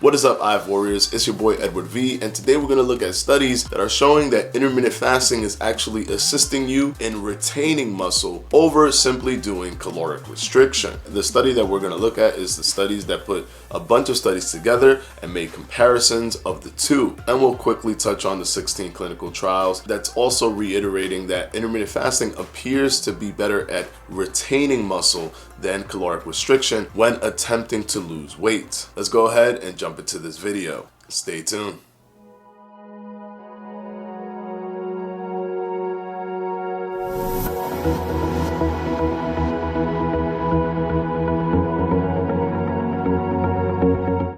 What is up, IF Warriors? It's your boy Edward V, and today we're going to look at studies that are showing that intermittent fasting is actually assisting you in retaining muscle over simply doing caloric restriction. The study that we're going to look at is the studies that put a bunch of studies together and made comparisons of the two. And we'll quickly touch on the 16 clinical trials that's also reiterating that intermittent fasting appears to be better at retaining muscle than caloric restriction when attempting to lose weight. Let's go ahead and jump into this video. Stay tuned.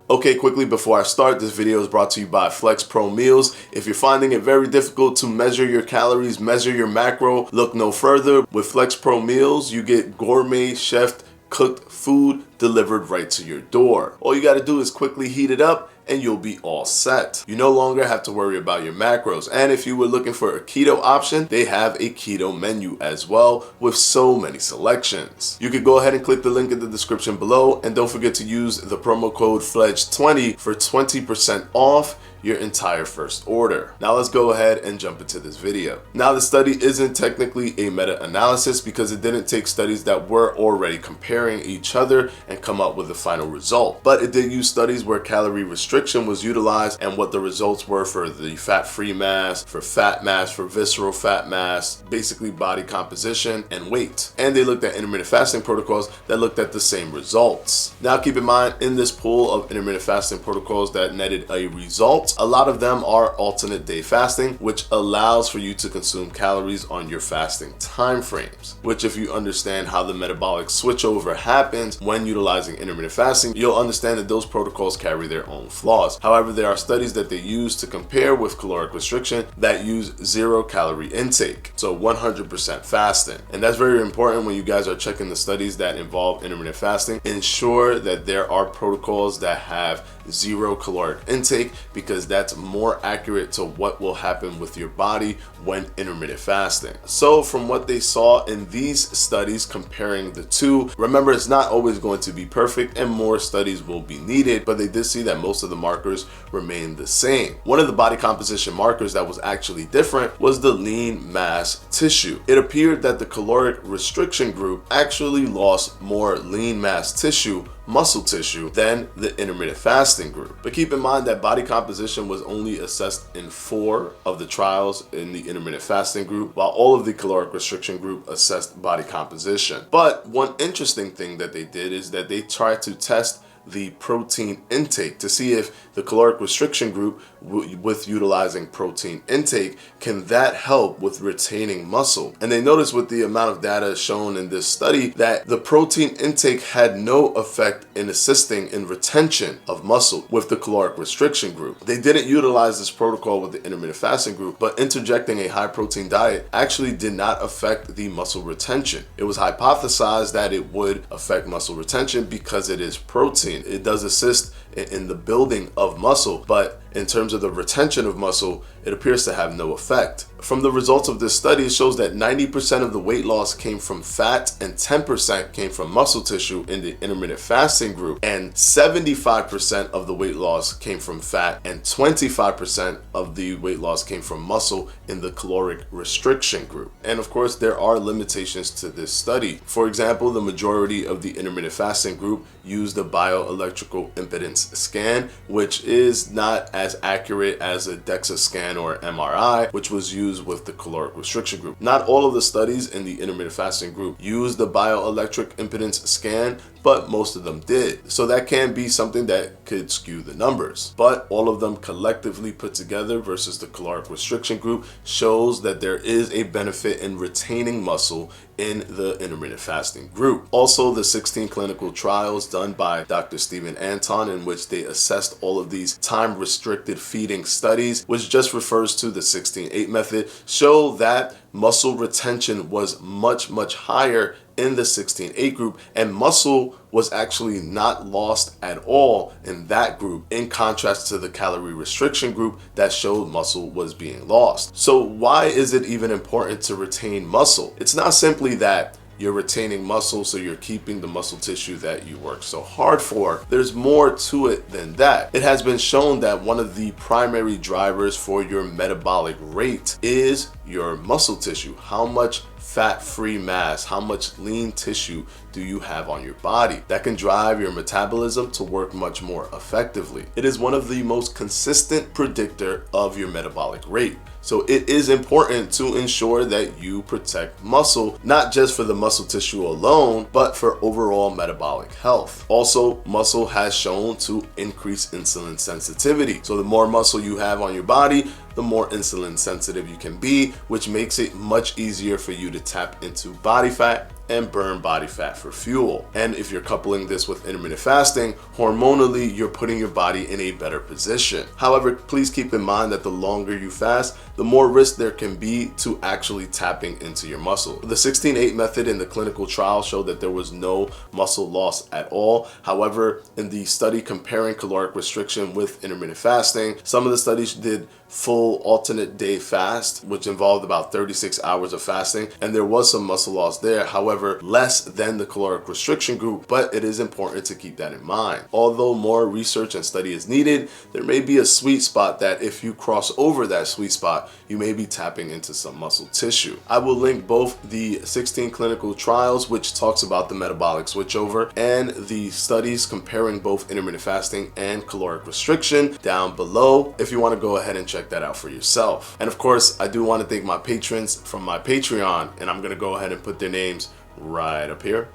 Okay, quickly before I start, this video is brought to you by Fledge Pro Meals. If you're finding it very difficult to measure your calories, measure your macro, look no further. With Fledge Pro Meals, you get gourmet chef cooked food delivered right to your door. All you got to do is quickly heat it up and you'll be all set. You no longer have to worry about your macros. And if you were looking for a keto option, they have a keto menu as well with so many selections. You could go ahead and click the link in the description below, and don't forget to use the promo code FLEDGE20 for 20% off your entire first order. Now let's go ahead and jump into this video. Now the study isn't technically a meta-analysis because it didn't take studies that were already comparing each other and come up with the final result. But it did use studies where calorie restriction was utilized and what the results were for the fat-free mass, for fat mass, for visceral fat mass, basically body composition and weight. And they looked at intermittent fasting protocols that looked at the same results. Now keep in mind, in this pool of intermittent fasting protocols that netted a result, a lot of them are alternate day fasting, which allows for you to consume calories on your fasting time frames, which if you understand how the metabolic switchover happens when utilizing intermittent fasting, you'll understand that those protocols carry their own flaws. However, there are studies that they use to compare with caloric restriction that use 0 calorie intake, so 100% fasting. And that's very important when you guys are checking the studies that involve intermittent fasting. Ensure that there are protocols that have 0 caloric intake, because that's more accurate to what will happen with your body when intermittent fasting. So from what they saw in these studies comparing the two, remember, it's not always going to be perfect and more studies will be needed, but they did see that most of the markers remain the same. One of the body composition markers that was actually different was the lean mass tissue. It appeared that the caloric restriction group actually lost more lean mass tissue, muscle tissue, than the intermittent fasting group. But keep in mind that body composition was only assessed in 4 of the trials in the intermittent fasting group, while all of the caloric restriction group assessed body composition. But one interesting thing that they did is that they tried to test the protein intake to see if the caloric restriction group with utilizing protein intake, can that help with retaining muscle? And they noticed with the amount of data shown in this study that the protein intake had no effect in assisting in retention of muscle with the caloric restriction group. They didn't utilize this protocol with the intermittent fasting group, but interjecting a high protein diet actually did not affect the muscle retention. It was hypothesized that it would affect muscle retention because it is protein. It does assist in the building of muscle, but in terms of the retention of muscle, it appears to have no effect. From the results of this study, it shows that 90% of the weight loss came from fat and 10% came from muscle tissue in the intermittent fasting group, and 75% of the weight loss came from fat and 25% of the weight loss came from muscle in the caloric restriction group. And of course, there are limitations to this study. For example, the majority of the intermittent fasting group used a bioelectrical impedance scan, which is not as accurate as a DEXA scan or MRI, which was used with the caloric restriction group. Not all of the studies in the intermittent fasting group used the bioelectric impedance scan, but most of them did. So that can be something that could skew the numbers. But all of them collectively put together versus the caloric restriction group shows that there is a benefit in retaining muscle in the intermittent fasting group. Also, the 16 clinical trials done by Dr. Stephen Anton, in which they assessed all of these time-restricted feeding studies, which just refers to the 16-8 method, show that muscle retention was much higher in the 16-8 group, and muscle was actually not lost at all in that group, in contrast to the calorie restriction group that showed muscle was being lost. So why is it even important to retain muscle? It's not simply that you're retaining muscle, so you're keeping the muscle tissue that you work so hard for. There's more to it than that. It has been shown that one of the primary drivers for your metabolic rate is your muscle tissue. How much fat-free mass, how much lean tissue do you have on your body? That can drive your metabolism to work much more effectively. It is one of the most consistent predictor of your metabolic rate. So it is important to ensure that you protect muscle, not just for the muscle tissue alone, but for overall metabolic health. Also, muscle has shown to increase insulin sensitivity. So the more muscle you have on your body, the more insulin sensitive you can be, which makes it much easier for you to tap into body fat and burn body fat for fuel. And if you're coupling this with intermittent fasting, hormonally, you're putting your body in a better position. However, please keep in mind that the longer you fast, the more risk there can be to actually tapping into your muscle. The 16-8 method in the clinical trial showed that there was no muscle loss at all. However, in the study comparing caloric restriction with intermittent fasting, some of the studies did full alternate day fast, which involved about 36 hours of fasting, and there was some muscle loss there. However, less than the caloric restriction group, but it is important to keep that in mind. Although more research and study is needed, there may be a sweet spot that if you cross over that sweet spot, you may be tapping into some muscle tissue. I will link both the 16 clinical trials, which talks about the metabolic switchover, and the studies comparing both intermittent fasting and caloric restriction down below if you want to go ahead and check that out for yourself. And of course, I do want to thank my patrons from my Patreon, and I'm going to go ahead and put their names right up here.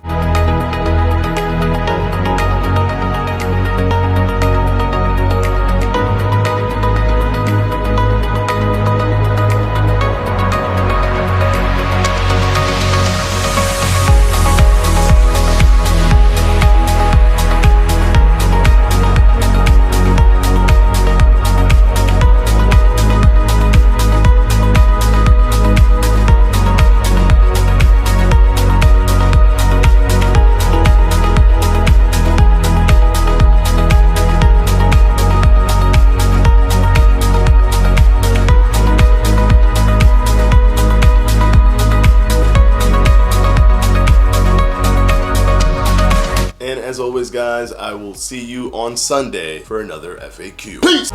As always, guys, I will see you on Sunday for another FAQ. Peace!